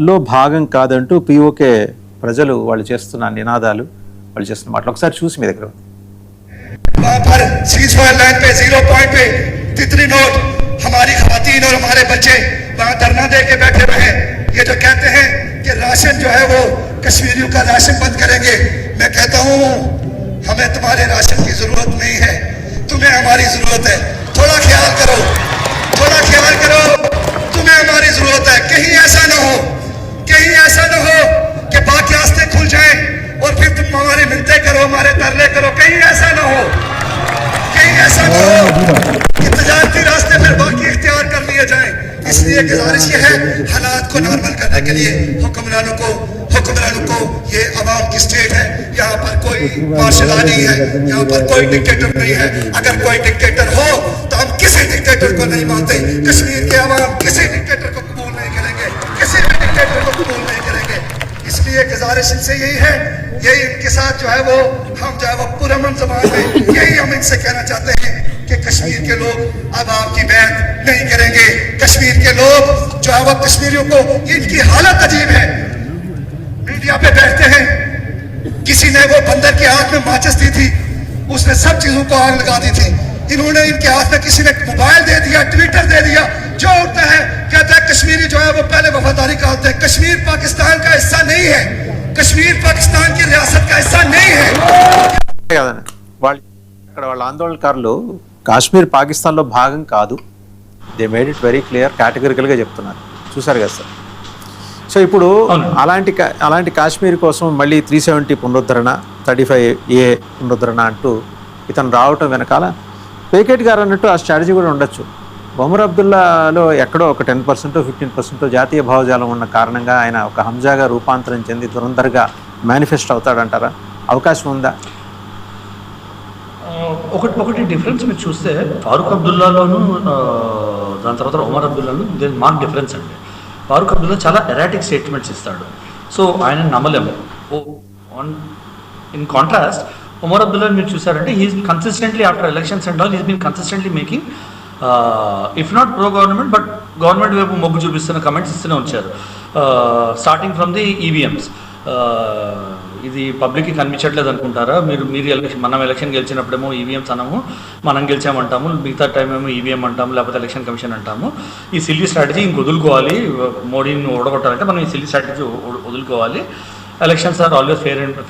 లో భాగం కాదంటూ పీఓకే ప్రజలు వాళ్ళు చేస్తున్న నినాదాలు వాళ్ళు చేస్తున్న మాటలు ఒకసారి చూసి మీ దగ్గర वहाँ पर सीज फायर लाइन पे 0 पॉइंट पे तितली नोट हमारी खवातीन और हमारे बच्चे वहाँ धरना दे के बैठे हुए हैं। ये जो कहते हैं कि राशन जो है वो कश्मीरियों का राशन बंद करेंगे, मैं कहता हूँ हमें तुम्हारे राशन की जरूरत नहीं है, तुम्हें हमारी जरूरत है। थोड़ा ख्याल करो, थोड़ा ख्याल करो, तुम्हें हमारी जरूरत है। कहीं ऐसा न हो, कहीं ऐसा न हो कि बाकी रास्ते खुल जाएं और फिर तुम हमारी मिलते करो, हमारे तरले करो। कहीं ऐसा न हो, कहीं ऐसा न हो कि तजारती रास्ते फिर बाकी इख्तियार कर लिए जाएं। इसलिए गुजारिश ये है, हालात को नॉर्मल करने के लिए हुक्मरानों को ये अवाम की स्टेट है, यहाँ पर कोई मार्शल लॉ नहीं है, यहाँ पर कोई डिक्टेटर नहीं है। अगर कोई डिक्टेटर हो तो हम किसी डिक्टेटर को नहीं मानते। कश्मीर के अवाम किसी डिक्टेटर को कबूल नहीं करेंगे, किसी भी डिक्टेटर को कबूल नहीं करेंगे। इसलिए गुजारिश इनसे यही है, यही इनके साथ जो है वो हम जो है वो पुरअमन ज़बान में यही हम इनसे कहना चाहते हैं कि कश्मीर के लोग अब आपकी बैत नहीं करेंगे। कश्मीर के लोग जो है वो कश्मीरियों को, इनकी हालत अजीब है। मीडिया पे बैठते हैं, किसी ने वो बंदर के हाथ में माचिस दी थी, उसने सब चीजों को आग लगा दी थी। इन्होंने इनके हाथ में किसी ने मोबाइल दे दिया, ट्विटर दे दिया, जो उठता है कहता है कश्मीरी जो है वो पहले वफादारी करते हैं। कश्मीर पाकिस्तान का हिस्सा नहीं है, कश्मीर पाकिस्तान की रियासत का हिस्सा नहीं है। వాళ్ళు ఇక్కడ వాళ్ళ ఆందోళనకారులు కాశ్మీర్ పాకిస్తాన్లో భాగం కాదు, they made it very clear, కేటగిరికల్గా చెప్తున్నారు. చూసారు కదా సార్. సో ఇప్పుడు అలాంటి కాశ్మీర్ కోసం మళ్ళీ 370 పునరుద్ధరణ, 35A పునరుద్ధరణ అంటూ ఇతను రావటం వెనకాల పేకెట్ గారు అన్నట్టు ఆ స్ట్రాటజీ కూడా ఉండొచ్చు. ఒమర్ అబ్దుల్లాలో ఎక్కడో ఒక 10% 15% జాతీయ భావజాలం ఉన్న కారణంగా ఆయన ఒక హంజాగా రూపాంతరం చెంది దురందరగా మేనిఫెస్ట్ అవుతాడంటారా? అవకాశం ఉందా? ఒకటి డిఫరెన్స్ మీరు చూస్తే ఫారూక్ అబ్దుల్లాలోను దాని తర్వాత ఒమర్ అబ్దుల్లాను దేని మార్క్ డిఫరెన్స్ అండి. ఫారూక్ అబ్దుల్లా చాలా ఎరాటిక్ స్టేట్మెంట్స్ ఇస్తాడు, సో ఆయన నమ్మలేము. ఇన్ కాంట్రాస్ట్ ఒమర్ అబ్దుల్లా మీరు చూసారంటే he's consistently after elections and all he's been consistently making if not pro government but government వైపు మొగ్గు చూపిస్తున్న కమెంట్స్ ఇస్తూనే వచ్చారు. స్టార్టింగ్ ఫ్రమ్ ది ఈవీఎంస్, ఇది పబ్లిక్కి కనిపించట్లేదు అనుకుంటారా మీరు ఎలక్షన్, మనం ఎలక్షన్ గెలిచినప్పుడేమో ఈవీఎంస్ అనము, మనం గెలిచామంటాము, మిగతా టైం ఏమో ఈవీఎం అంటాము, లేకపోతే ఎలక్షన్ కమిషన్ అంటాము. ఈ సిల్లీ స్ట్రాటజీ ఇంక వదులుకోవాలి, మోడీని ఓడగొట్టాలంటే మనం ఈ సిల్లీ స్ట్రాటజీ వదులుకోవాలి. Elections are always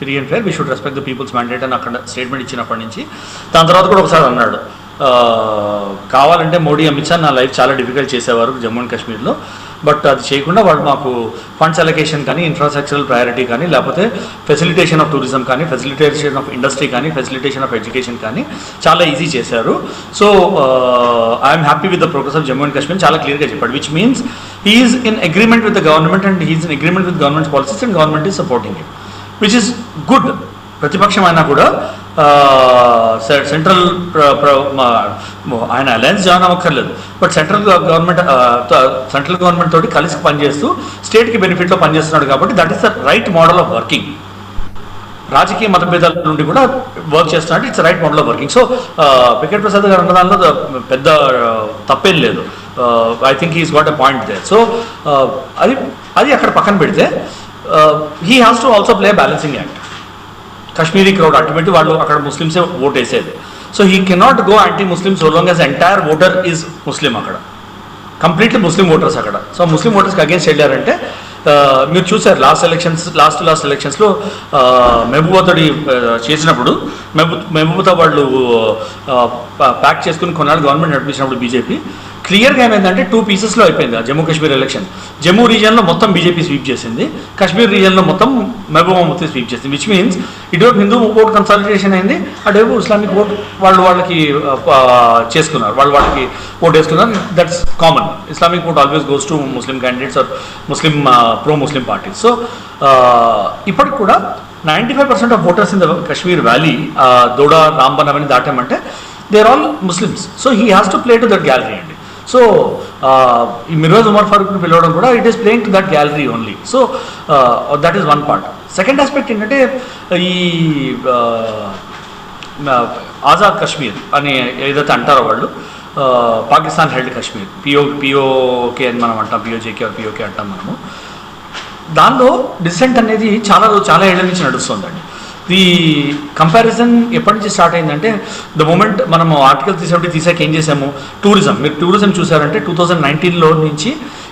free and fair, we should respect the people's mandate అని అక్కడ స్టేట్మెంట్ ఇచ్చినప్పటి నుంచి. దాని తర్వాత కూడా ఒకసారి అన్నాడు, కావాలంటే మోడీ అమిత్ షా నా లైఫ్ చాలా డిఫికల్ట్ చేసేవారు జమ్మూ అండ్ కాశ్మీర్లో, బట్ అది చేయకుండా వాళ్ళు మాకు ఫండ్స్ అలొకేషన్ కానీ, ఇన్ఫ్రాస్ట్రక్చరల్ ప్రయారిటీ కానీ, లేకపోతే ఫెసిలిటేషన్ ఆఫ్ టూరిజం కానీ, ఫెసిలిటేషన్ ఆఫ్ ఇండస్ట్రీ కానీ, ఫెసిలిటేషన్ ఆఫ్ ఎడ్యుకేషన్ కానీ చాలా ఈజీ చేశారు. So I'm happy with the progress of Jammu and Kashmir చాలా క్లియర్గా చెప్పాడు, which means he's in agreement with the government and he's in agreement with government policies and government is supporting him, which is good. ప్రతిపక్షం అయినా కూడా central ఆయన alliance join అవ్వక్కర్లేదు, but central government తోటి కలిసి పనిచేస్తూ స్టేట్కి బెనిఫిట్లో పనిచేస్తున్నాడు కాబట్టి that is the right model of working. రాజకీయ మతభేదాల నుండి కూడా వర్క్ చేస్తున్నట్టు it's right model of working. So Venkata Prasad గారు అన్న దానిలో పెద్ద తప్పేం లేదు. I think he's got a point there. So అది అక్కడ పక్కన పెడితే he has to also play balancing act. Kashmiri crowd ultimately వాళ్ళు అక్కడ ముస్లిమ్సే ఓట్ వేసేది, so he cannot go anti Muslim so long as entire voter is ముస్లిం. అక్కడ కంప్లీట్లీ ముస్లిం voters అక్కడ. సో ముస్లిం ఓటర్స్కి అగేన్స్ట్ వెళ్ళారంటే మీరు చూసారు లాస్ట్ ఎలక్షన్స్లో మహబూబాతో చేసినప్పుడు మహబూబాతో వాళ్ళు ప్యాక్ చేసుకుని కొన్నాళ్ళు గవర్నమెంట్ నడిపించినప్పుడు బీజేపీ క్లియర్గా ఏమైందంటే 2 పీసెస్లో అయిపోయింది ఆ జమ్మూ కాశ్మీర్ ఎలక్షన్. జమ్మూ రీజియన్లో మొత్తం బీజేపీ స్వీప్ చేసింది, కాశ్మీర్ రీజియన్లో మొత్తం మహబూబా ముఫ్తీ స్వీప్ చేసింది, విచ్ మీన్స్ ఇటువైపు హిందూ ఓట్ కన్సాలిడేషన్ అయింది, అటువైపు ఇస్లామిక్ ఓట్ వాళ్ళకి చేసుకున్నారు, వాళ్ళకి ఓట్ వేసుకున్నారు. That's common. Islamic vote always goes to Muslim candidates or Muslim pro Muslim parties. So ఇప్పటికి కూడా 95% of voters in the Kashmir valley, Doda Ramban అవన్నీ దాటామంటే they are all Muslims. So he has to play to that gallery అండి. So ఈ మిర్వాజ్ ఉమర్ ఫారూక్ని పిలవడం కూడా it is playing to that gallery only. So that is one part. Second aspect ఏంటంటే ఈ ఆజాద్ కాశ్మీర్ అని ఏదైతే అంటారో వాళ్ళు, పాకిస్తాన్ హెల్డ్ కాశ్మీర్, పిఓకే అని మనం అంటాం, పిఓజేకే పిఓకే అంటాం మనము. దానిలో డిసెంట్ అనేది చాలా ఏళ్ల నుంచి నడుస్తుందండి. ఈ కంపారిజన్ ఎప్పటి నుంచి స్టార్ట్ అయిందంటే, ద మూమెంట్ మనము ఆర్టికల్ 370 తీసాక ఏం చేసాము, టూరిజం, మీరు టూరిజం చూసారంటే 2019లో నుంచి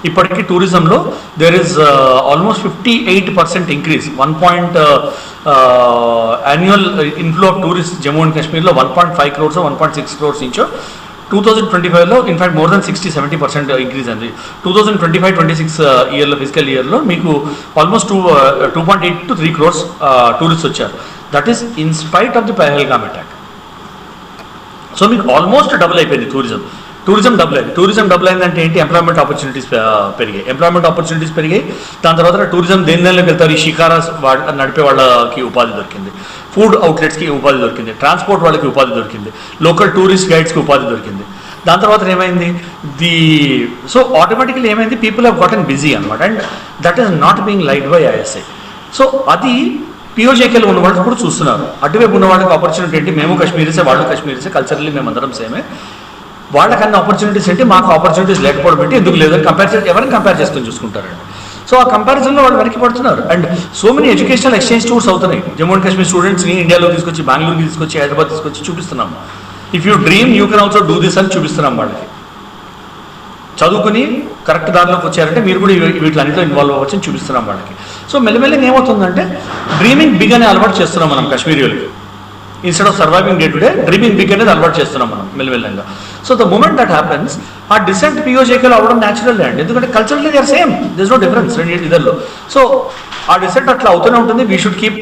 ఇప్పటికీ టూరిజంలో there is almost 58% increase. 1 annual inflow of tourist Jammu and కాశ్మీర్లో 1.5 crores 1.6 crores ఇంచో 2025లో ఇన్ఫాక్ట్ మోర్ దెన్ 60-70% ఇంక్రీజ్ అండి. 2025-26 ఇయర్లో, ఫిజికల్ ఇయర్లో మీకు ఆల్మోస్ట్ 2.8 to 3 crores టూరిస్ట్ వచ్చారు. That is in spite of the Pahalgam attack. So మీకు ఆల్మోస్ట్ డబుల్ అయిపోయింది టూరిజం డబుల్ అయింది. టూరిజం డబుల్ అయిందంటే ఏంటి, ఎంప్లాయ్మెంట్ ఆపర్చునిటీస్ పెరిగాయి. దాని తర్వాత టూరిజం దేనిలోకి వెళ్తారు, ఈ షికారాస్ నడిపే వాళ్ళకి ఉపాధి దొరికింది, ఫుడ్ అవుట్లెట్స్కి ఉపాధి దొరికింది, ట్రాన్స్పోర్ట్ వాళ్ళకి ఉపాధి దొరికింది, లోకల్ టూరిస్ట్ గైడ్స్కి ఉపాధి దొరికింది. దాని తర్వాత ఏమైంది, సో ఆటోమేటికలీ ఏమైంది, పీపుల్ హ్యావ్ గాటన్ బిజీ అనమాట. And that is not being liked by ISI. So అది పిఓజేకేలో ఉన్న వాళ్ళు కూడా చూస్తున్నారు. అటువైపు ఉన్న వాళ్ళకి ఆపర్చునిటీ ఏంటి, మేము కాశ్మీరీసే, వాళ్ళు కాశ్మీరీసే, కల్చరల్లీ మేమందరం సేమే, వాళ్ళకన్నా ఆపర్చునిటీస్ ఏంటి, మాకు ఆపర్చునిటీస్ లేకపోవడం ఏంటి, ఎందుకు లేదని ఎవరిని కంపేర్ చేసుకొని చూసుకుంటారండి. సో ఆ కంపారిజన్లో వాళ్ళు వెనక్కి పడుతున్నారు. And so many educational exchange tours అవుతున్నాయి. జమ్మూ అండ్ కాశ్మీర్ స్టూడెంట్స్ని ఇండియాలో తీసుకొచ్చి, బెంగళూరుకి తీసుకొచ్చి, హైదరాబాద్ తీసుకొచ్చి చూపిస్తున్నాము. If you dream you can also do this అని చూపిస్తున్నాం వాళ్ళకి. చదువుకుని కరెక్ట్ దారిలోకి వచ్చారంటే మీరు కూడా వీటిలన్నింటిలో ఇన్వాల్వ్ అవ్వచ్చు అని చూపిస్తున్నాం వాళ్ళకి. సో మెల్లమెల్లగా ఏమవుతుందంటే డ్రీమింగ్ బిగ్ అనే అలవాటు చేస్తున్నాం మనం కాశ్మీరీలకి. Instead of surviving day to day, dreaming big అనేది అలవాటు చేస్తున్నాం మనం మెల్లమెల్లగా. So the moment that happens, ఆ డిసెంట్ పిఓజేకేలో అవ్వడం న్యాచురల్ అండి. ఎందుకంటే culturally they are same, this is no difference ఇద్దరిలో. సో ఆ డిసెంట్ అట్లా అవుతూనే ఉంటుంది. We should keep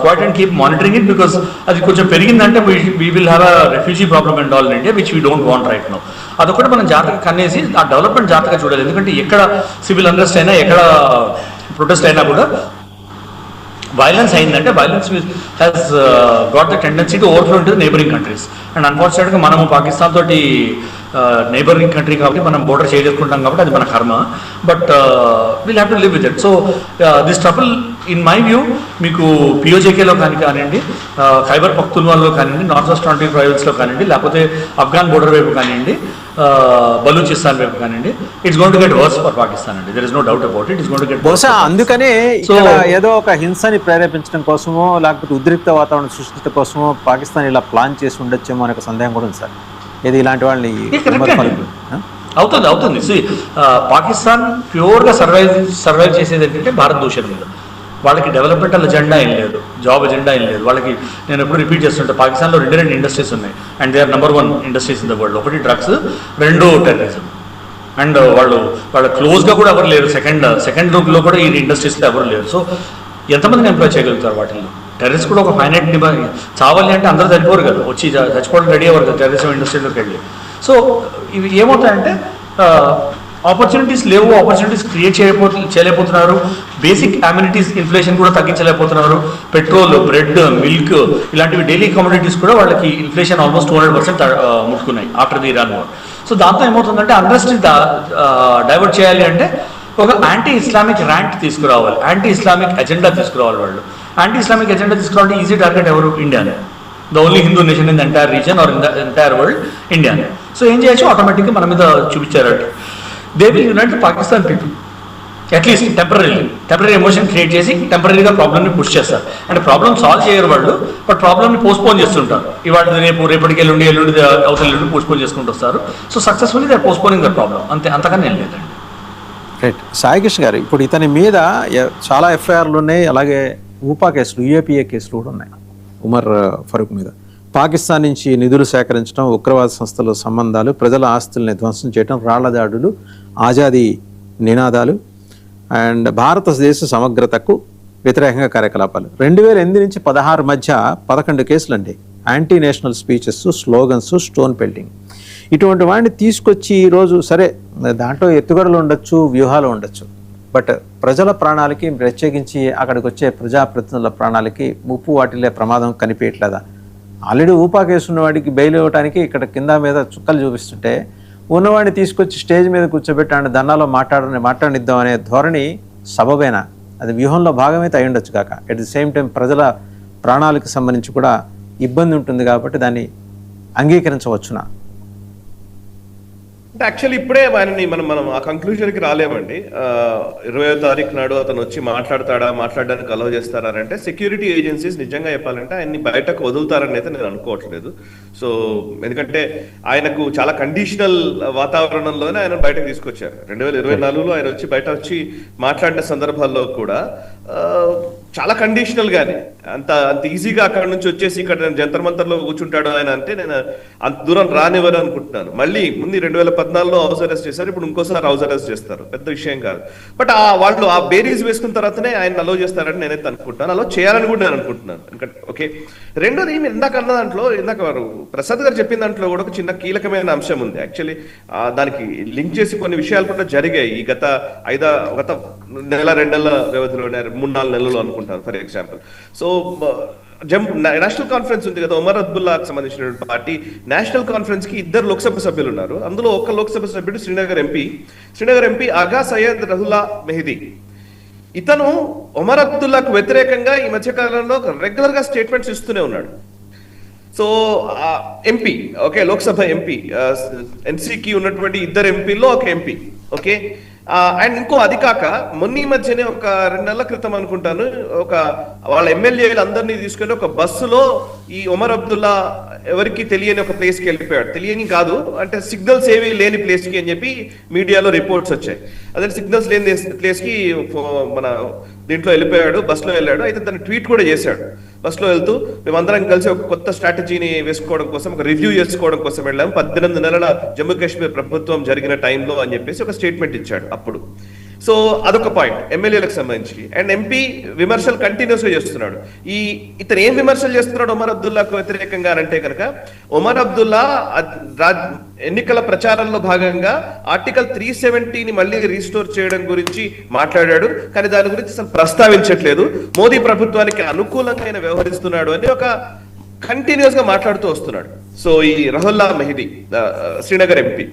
quiet and keep monitoring it, because అది కొంచెం పెరిగిందంటే we will have a refugee problem and all in India, which we don't want right now. అదొకటి మనం జాగ్రత్తగా కన్నేసి ఆ డెవలప్మెంట్ జాగ్రత్తగా చూడాలి. ఎందుకంటే ఎక్కడ సివిల్ అన్రెస్ట్ అయినా, ఎక్కడ ప్రొటెస్ట్ అయినా కూడా violence అయిందంటే violence has got the tendency to overflow into the neighboring countries. And అన్ఫార్చునేట్గా మనము పాకిస్తాన్ తోటి నైబరింగ్ కంట్రీ కాబట్టి మనం బోర్డర్ షేర్ చేసుకుంటాం కాబట్టి అది మన కర్మ. But will have to live with it. So this trouble in my view మీకు పిఓజేకేలో కానివ్వండి, ఖైబర్ పఖ్తూన్వాలో కానివ్వండి, నార్త్ వెస్ట్ ట్వంటీ ప్రావిన్స్లో కానివ్వండి, లేకపోతే ఆఫ్ఘాన్ బోర్డర్ వైపు కానివ్వండి, బలూచిస్తాన్ వైపు కానివ్వండి, it's going to get worse for Pakistan అండి. There is no doubt about it. It's going to get బహుశా అందుకనే ఇక్కడ ఏదో ఒక హింసని ప్రేరేపించడం కోసమో, లేకపోతే ఉద్రిక్త వాతావరణం సృష్టించడం కోసమో పాకిస్తాన్ ఇలా ప్లాన్ చేసి ఉండొచ్చేమో అనే ఒక సందేహం కూడా ఉంది సార్. ఏది ఇలాంటి వాళ్ళని అవుతుంది. పాకిస్తాన్ ప్యూర్గా సర్వైవ్ చేసేది ఏంటంటే భారత్ దూషణ మీద. వాళ్ళకి డెవలప్మెంటల్ ఎజెండా ఏం లేదు, జాబ్ ఎజెండా ఏం లేదు వాళ్ళకి. నేను ఎప్పుడు రిపీట్ చేస్తుంటే పాకిస్తాన్లో రెండు ఇండస్ట్రీస్ ఉన్నాయి, and they are number 1 industries in the world. ఒకటి డ్రగ్స్, 2 టెర్రరిజం. అండ్ వాళ్ళ క్లోజ్గా కూడా ఎవరు లేరు. సెకండ్ గ్రూప్లో కూడా ఈ ఇండస్ట్రీస్లో ఎవరు లేరు. సో ఎంతమందిని ఎంప్లాయ్ చేయగలుగుతారు వాటిల్లో? టెర్రరిస్ట్ కూడా ఒక ఫైనైట్ చావాలి అంటే అందరూ చనిపోరు కదా, వచ్చి చచ్చిపోవడం రెడీ అవ్వరు కదా టెర్రరిజం ఇండస్ట్రీలోకి వెళ్ళి. సో ఇవి ఏమవుతాయంటే ఆపర్చునిటీస్ లేవు, ఆపర్చునిటీస్ క్రియేట్ చేయలేకపోతున్నారు. బేసిక్ అమ్యూనిటీస్ ఇన్ఫ్లేషన్ కూడా తగ్గించలేకపోతున్నారు. పెట్రోల్, బ్రెడ్, మిల్క్ ఇలాంటివి డైలీ కమోడిటీస్ కూడా వాళ్ళకి ఇన్ఫ్లేషన్ ఆల్మోస్ట్ 200% ముట్టుకున్నాయి after the Iran war. So దాంతో ఏమవుతుందంటే అన్రెస్ట్ డైవర్ట్ చేయాలి అంటే ఒక యాంటీ ఇస్లామిక్ ర్యాంట్ తీసుకురావాలి, యాంటీ ఇస్లామిక్ ఎజెండా తీసుకురావాలి. వాళ్ళు యాంటీ ఇస్లామిక్ ఎజెండా తీసుకురావాలంటే ఈజీ టార్గెట్ ఎవరు? ఇండియానే. The only Hindu nation in the entire region or in the entire world ఇండియానే. So ఏం చేయొచ్చు, ఆటోమేటిక్గా మన మీద చూపించారు. They will unite Pakistan people at least temporary emotion create చేసి టెంపరీగా ప్రాబ్లమ్ని పుష్ చేస్తారు. అంటే ప్రాబ్లమ్ సాల్వ్ చేయరు వాళ్ళు, బట్ ప్రాబ్లమ్ని పోస్ట్పోన్ చేస్తుంటారు. ఇవాళ రేపటికి ఎల్లుండి అవతల ఎల్లుండి పోస్ట్పోన్ చేసుకుంటూ వస్తారు. So successfully they postponing the problem, అంతకన్నా ఏం లేదండి. రైట్. సాయి కృష్ణ గారు, ఇప్పుడు ఇతని మీద చాలా ఎఫ్ఐఆర్లు ఉన్నాయి, అలాగే ఊపా కేసులు, యూఏపీఏ కేసులు కూడా ఉన్నాయి ఉమర్ ఫరూక్ మీద. పాకిస్తాన్ నుంచి నిధులు సేకరించడం, ఉగ్రవాద సంస్థల సంబంధాలు, ప్రజల ఆస్తుల్ని ధ్వంసం చేయడం, రాళ్ల దాడులు, ఆజాదీ నినాదాలు అండ్ భారతదేశ సమగ్రతకు వ్యతిరేకంగా కార్యకలాపాలు. 2008 నుంచి 16 మధ్య 11 కేసులు అండి. Anti national speeches, slogans, stone pelting, ఇటువంటి వాడిని తీసుకొచ్చి ఈరోజు సరే దాంట్లో ఎత్తుగడలు ఉండొచ్చు, వ్యూహాలు ఉండొచ్చు, బట్ ప్రజల ప్రాణాలకి, ప్రత్యేకించి అక్కడికి వచ్చే ప్రజాప్రతినిధుల ప్రాణాలకి ముప్పు వాటిల్లే ప్రమాదం కనిపించట్లేదా? ఆల్రెడీ ఊపా కేసు ఉన్నవాడికి బెయిల్ ఇవ్వడానికి ఇక్కడ కింద మీద చుక్కలు చూపిస్తుంటే ఉన్నవాడిని తీసుకొచ్చి స్టేజ్ మీద కూర్చోబెట్టి ఆయన దన్నాలో మాట్లాడిద్దాం అనే ధోరణి సబబేనా? అది వ్యూహంలో భాగమైతే అయి ఉండొచ్చు కాక, అట్ ది సేమ్ టైం ప్రజల ప్రాణాలకు సంబంధించి కూడా ఇబ్బంది ఉంటుంది కాబట్టి దాన్ని అంగీకరించవచ్చునా? అంటే యాక్చువల్లీ ఇప్పుడే ఆయనని మనం ఆ కంక్లూజన్కి రాలేమండి. 20వ తారీఖు నాడు అతను వచ్చి మాట్లాడడానికి అలౌ చేస్తారా అంటే సెక్యూరిటీ ఏజెన్సీస్ నిజంగా చెప్పాలంటే ఆయన్ని బయటకు వదులుతారని అయితే నేను అనుకోవట్లేదు. సో ఎందుకంటే ఆయనకు చాలా కండిషనల్ వాతావరణంలోనే ఆయన బయటకు తీసుకొచ్చారు. 2024లో ఆయన బయట వచ్చి మాట్లాడిన సందర్భాల్లో కూడా చాలా కండిషనల్ గానే అంత ఈజీగా అక్కడ నుంచి వచ్చేసి ఇక్కడ జంతర్ మంతర్లో కూర్చుంటాడు ఆయన అంటే నేను అంత దూరం రానివ్వరు అనుకుంటున్నాను. మళ్ళీ ముందు 2014లో హౌస్ అరెస్ట్ చేశారు, ఇప్పుడు ఇంకోసారి హౌస్ అరెస్ట్ చేస్తారు, పెద్ద విషయం కాదు. బట్ వాళ్ళు ఆ బేరీస్ వేసుకున్న తర్వాతనే ఆయన అలో చేస్తారని నేనైతే అనుకుంటున్నాను, అలో చేయాలని కూడా నేను అనుకుంటున్నాను. ఎందుకంటే ఓకే, రెండోది మీరు ఇందాక అన్న దాంట్లో ఇందాక వారు ప్రసాద్ గారు చెప్పిన దాంట్లో కూడా ఒక చిన్న కీలకమైన అంశం ఉంది. యాక్చువల్లీ దానికి లింక్ చేసి కొన్ని విషయాలు కూడా జరిగాయి ఈ గత నెల 2 నెలల వ్యవధిలో 3-4 నెలలు అనుకుంటాను for example. So national conference ఉంది కదా, ఒమర్ అబ్దుల్లాకి సంబంధించిన పార్టీ నేషనల్ కాన్ఫరెన్స్ కి 2 లోక్సభ సభ్యులు ఉన్నారు. అందులో ఒక లోక్సభ సభ్యుడు శ్రీనగర్ ఎంపీ ఆగా సయ్యద్ రహుల్లా మెహదీ. ఇతను ఒమర్ అబ్దుల్లాకు వ్యతిరేకంగా ఈ మధ్య కాలంలో రెగ్యులర్ గా స్టేట్మెంట్స్ ఇస్తూనే ఉన్నాడు. So MP okay, Lok Sabha MP ఎన్సీకి ఉన్నటువంటి 2 ఎంపీల్లో ఒక ఎంపీ ఓకే. అండ్ ఇంకో అది కాక మొన్న మధ్యనే ఒక 2 నెలల క్రితం అనుకుంటాను, ఒక వాళ్ళ ఎమ్మెల్యేలు అందరినీ తీసుకొని ఒక బస్సులో ఈ ఒమర్ అబ్దుల్లా ఎవరికి తెలియని ఒక ప్లేస్కి వెళ్ళిపోయాడు. తెలియని కాదు అంటే సిగ్నల్స్ ఏవి లేని ప్లేస్కి అని చెప్పి మీడియాలో రిపోర్ట్స్ వచ్చాయి. అదే సిగ్నల్స్ లేని ప్లేస్కి మన దీంట్లో వెళ్ళిపోయాడు, బస్సులో వెళ్ళాడు. అయితే తను ట్వీట్ కూడా చేశాడు, బస్సులో వెళ్తూ మేమందరం కలిసి ఒక కొత్త స్ట్రాటజీని వేసుకోవడం కోసం, ఒక రివ్యూ చేసుకోవడం కోసం వెళ్ళాము 18 నెలల జమ్మూ కాశ్మీర్ ప్రభుత్వం జరిగిన టైంలో అని చెప్పేసి ఒక స్టేట్మెంట్ ఇచ్చాడు అప్పుడు. సో అదొక పాయింట్ ఎమ్మెల్యేలకు సంబంధించి. అండ్ ఎంపీ విమర్శలు కంటిన్యూస్ గా చేస్తున్నాడు. ఇతను ఏం విమర్శలు చేస్తున్నాడు ఒమర్ అబ్దుల్లాకు వ్యతిరేకంగా అంటే కనుక, ఒమర్ అబ్దుల్లా ఎన్నికల ప్రచారంలో భాగంగా ఆర్టికల్ 370ని మళ్ళీ రీస్టోర్ చేయడం గురించి మాట్లాడాడు, కానీ దాని గురించి అసలు ప్రస్తావించట్లేదు. మోదీ ప్రభుత్వానికి అనుకూలంగా ఆయన వ్యవహరిస్తున్నాడు అని ఒక కంటిన్యూస్ గా మాట్లాడుతూ వస్తున్నాడు. సో ఈ రహుల్లా మెహదీ శ్రీనగర్ ఎంపీ.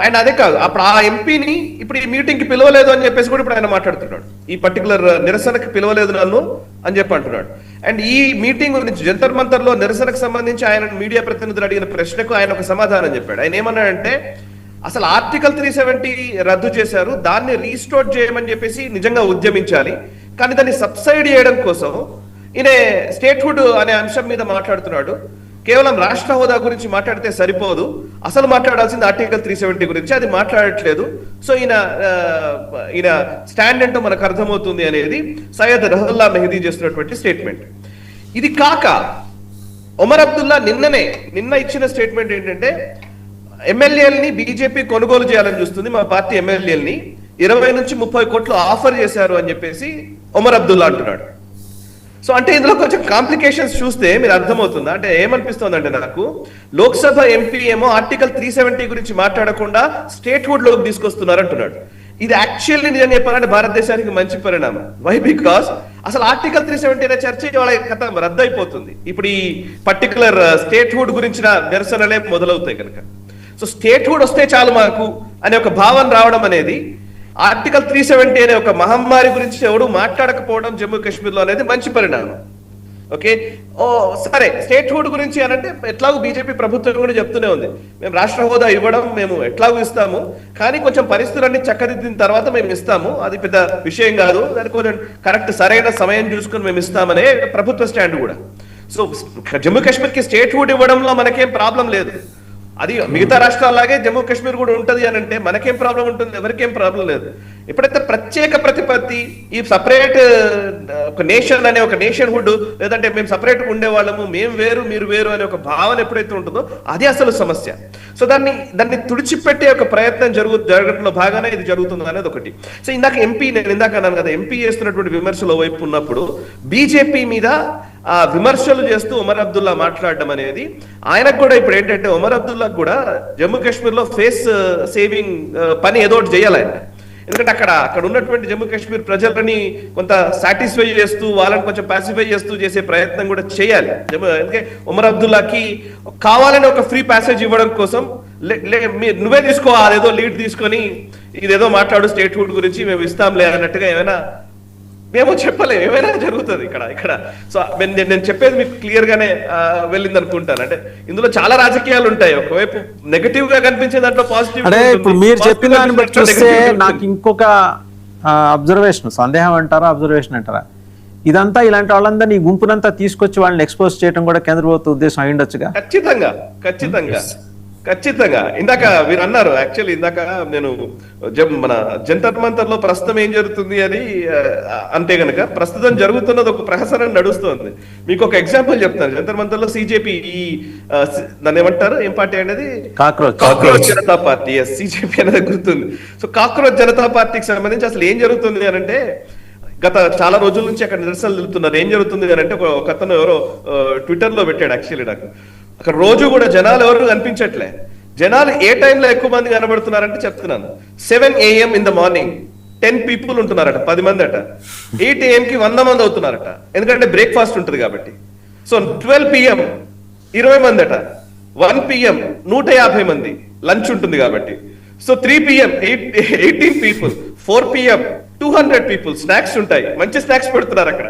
అండ్ అదే కాదు, అప్పుడు ఆ ఎంపీని ఇప్పుడు ఈ మీటింగ్ కి పిలవలేదు అని చెప్పేసి కూడా ఇప్పుడు ఆయన మాట్లాడుతున్నాడు. ఈ పర్టికులర్ నిరసనకి పిలవలేదు నన్ను అని చెప్పి అంటున్నాడు. అండ్ ఈ మీటింగ్ గురించి జంతర్ మంతర్లో నిరసనకు సంబంధించి ఆయన మీడియా ప్రతినిధులు అడిగిన ప్రశ్నకు ఆయన ఒక సమాధానం చెప్పాడు. ఆయన ఏమన్నాడంటే అసలు ఆర్టికల్ 370 రద్దు చేశారు, దాన్ని రీస్టోర్ చేయమని చెప్పేసి నిజంగా ఉద్యమించాలి, కానీ దాన్ని సబ్సైడ్ చేయడం కోసం ఈయన స్టేట్హుడ్ అనే అంశం మీద మాట్లాడుతున్నాడు. కేవలం రాష్ట్ర హోదా గురించి మాట్లాడితే సరిపోదు, అసలు మాట్లాడాల్సింది ఆర్టికల్ 370 గురించి, అది మాట్లాడట్లేదు. సో ఈయన స్టాండ్ ఏంటో మనకు అర్థమవుతుంది అనేది సయ్యద్ రహుల్లా మెహదీ చేస్తున్నటువంటి స్టేట్మెంట్. ఇది కాక ఒమర్ అబ్దుల్లా నిన్న ఇచ్చిన స్టేట్మెంట్ ఏంటంటే ఎమ్మెల్యేలని బీజేపీ కొనుగోలు చేయాలని చూస్తుంది, మా పార్టీ ఎమ్మెల్యేలని 20 నుంచి 30 కోట్లు ఆఫర్ చేశారు అని చెప్పేసి ఒమర్ అబ్దుల్లా అంటున్నాడు. సో అంటే ఇందులో కొంచెం కాంప్లికేషన్స్ చూస్తే మీరు అర్థమవుతుందా అంటే ఏమనిపిస్తుంది అంటే, నాకు లోక్సభ ఎంపీ ఏమో ఆర్టికల్ 370 గురించి మాట్లాడకుండా స్టేట్హుడ్ లోకి తీసుకొస్తున్నారు అంటున్నాడు. ఇది యాక్చువల్లీ నిజంగా చెప్పాలంటే భారతదేశానికి మంచి పరిణామం. వై? బికాస్ అసలు ఆర్టికల్ 370 అనే చర్చ వాళ్ళ కథ రద్దయిపోతుంది ఇప్పుడు ఈ పర్టికులర్ స్టేట్హుడ్ గురించిన నిరసనలే మొదలవుతాయి కనుక. సో స్టేట్హుడ్ వస్తే చాలు మాకు అనే ఒక భావన రావడం అనేది, ఆర్టికల్ 370 అనే ఒక మహమ్మారి గురించి ఎవడు మాట్లాడకపోవడం జమ్మూ కాశ్మీర్లో అనేది మంచి పరిణామం. ఓకే, సరే స్టేట్హుడ్ గురించి అనంటే ఎట్లాగూ బీజేపీ ప్రభుత్వం కూడా చెప్తూనే ఉంది, మేము రాష్ట్ర హోదా ఇవ్వడం మేము ఎట్లాగూ ఇస్తాము, కానీ కొంచెం పరిస్థితులన్నీ చక్కదిద్దిన తర్వాత మేము ఇస్తాము, అది పెద్ద విషయం కాదు, దానికి కొంచెం కరెక్ట్ సరైన సమయం చూసుకుని మేము ఇస్తామనే ప్రభుత్వ స్టాండ్ కూడా. సో జమ్మూ కాశ్మీర్కి స్టేట్హుడ్ ఇవ్వడంలో మనకేం ప్రాబ్లం లేదు, అది మిగతా రాష్ట్రాలాగే జమ్మూ కాశ్మీర్ కూడా ఉంటది అని అంటే మనకేం ప్రాబ్లం ఉంటుంది, ఎవరికేం ప్రాబ్లం లేదు. ఎప్పుడైతే ప్రత్యేక ప్రతిపత్తి, ఈ సపరేట్ ఒక నేషన్ అనే ఒక నేషన్హుడ్, లేదంటే మేము సపరేట్ ఉండేవాళ్ళము, మేము వేరు మీరు వేరు అనే ఒక భావన ఎప్పుడైతే ఉంటుందో అది అసలు సమస్య. సో దాన్ని తుడిచిపెట్టే ఒక ప్రయత్నం జరగడంలో భాగంగా ఇది జరుగుతుంది అనేది ఒకటి. సో నేను ఇందాక అన్నాను కదా, ఎంపీ చేస్తున్నటువంటి విమర్శల వైపు ఉన్నప్పుడు బీజేపీ మీద విమర్శలు చేస్తూ ఒమర్ అబ్దుల్లా మాట్లాడడం అనేది, ఆయనకు కూడా ఇప్పుడు ఏంటంటే ఒమర్ అబ్దుల్లా కూడా జమ్మూ కాశ్మీర్ లో ఫేస్ సేవింగ్ పని ఏదో ఒకటి చేయాలి ఆయన. ఎందుకంటే అక్కడ ఉన్నటువంటి జమ్మూ కాశ్మీర్ ప్రజలని కొంత సాటిస్ఫై చేస్తూ, వాళ్ళని కొంచెం పాసిఫై చేస్తూ చేసే ప్రయత్నం కూడా చేయాలి. ఎందుకంటే ఒమర్ అబ్దుల్లాకి కావాలని ఒక ఫ్రీ ప్యాసేజ్ ఇవ్వడం కోసం నువ్వే తీసుకో, అదేదో లీడ్ తీసుకొని ఇదేదో మాట్లాడు స్టేట్హుడ్ గురించి మేము ఇస్తాంలే అన్నట్టుగా ఏమైనా మేము చెప్పలేము, ఏమైనా జరుగుతుంది ఇక్కడ. సో నేను చెప్పేది మీకు క్లియర్ గానే వెళ్ళింది అనుకుంటాను. అంటే ఇందులో చాలా రాజకీయాలు ఉంటాయి. ఒకవైపు నెగటివ్ గా కనిపించే దాంట్లో పాజిటివ్. అంటే ఇప్పుడు మీరు చెప్పిన దాన్ని బట్టి చూస్తే నాకు ఇంకొక అబ్జర్వేషన్, సందేహం అంటారా అబ్జర్వేషన్ అంటారా, ఇదంతా ఇలాంటి వాళ్ళందరినీ ఈ గుంపునంతా తీసుకొచ్చి వాళ్ళని ఎక్స్పోజ్ చేయడం కూడా కేంద్ర ప్రభుత్వ ఉద్దేశం అయి ఉండొచ్చుగా. ఖచ్చితంగా ఇందాక మీరు అన్నారు, యాక్చువల్లీ ఇందాక నేను మన జంతర్ మంతర్ లో ప్రస్తుతం ఏం జరుగుతుంది అని అంటే గనక ప్రస్తుతం జరుగుతున్నది ఒక ప్రహసనం నడుస్తుంది. మీకు ఒక ఎగ్జాంపుల్ చెప్తాను. జంతర్ మంతర్ లో సిజేపీ దాన్ని ఏమంటారు, ఏం పార్టీ అనేది, కాక్రోచ్ జనతా పార్టీ. సిజేపీ అనేది గుర్తుంది. సో కాక్రోచ్ జనతా పార్టీకి సంబంధించి అసలు ఏం జరుగుతుంది అని అంటే, గత చాలా రోజుల నుంచి అక్కడ నిరసనలు తెలుపుతున్నారు. ఏం జరుగుతుంది అని అంటే, ఒక అతను ఎవరో ట్విట్టర్ లో పెట్టాడు. యాక్చువల్లీ నాకు అక్కడ రోజు కూడా జనాలు ఎవరు కనిపించట్లే. జనాలు ఏ టైంలో ఎక్కువ మంది కనబడుతున్నారంటే చెప్తున్నాను, 7 AM in the morning 10 people ఉంటున్నారట, 10 మంది అట. 8 AM కి 100 మంది అవుతున్నారట, ఎందుకంటే బ్రేక్ఫాస్ట్ ఉంటుంది కాబట్టి. సో 12 PM 20 మంది అట, 1 PM 150 మంది లంచ్ ఉంటుంది కాబట్టి. So 3 PM 18 people, 4 PM 200 people, snacks ఉంటాయి, మంచి స్నాక్స్ పెడుతున్నారు అక్కడ.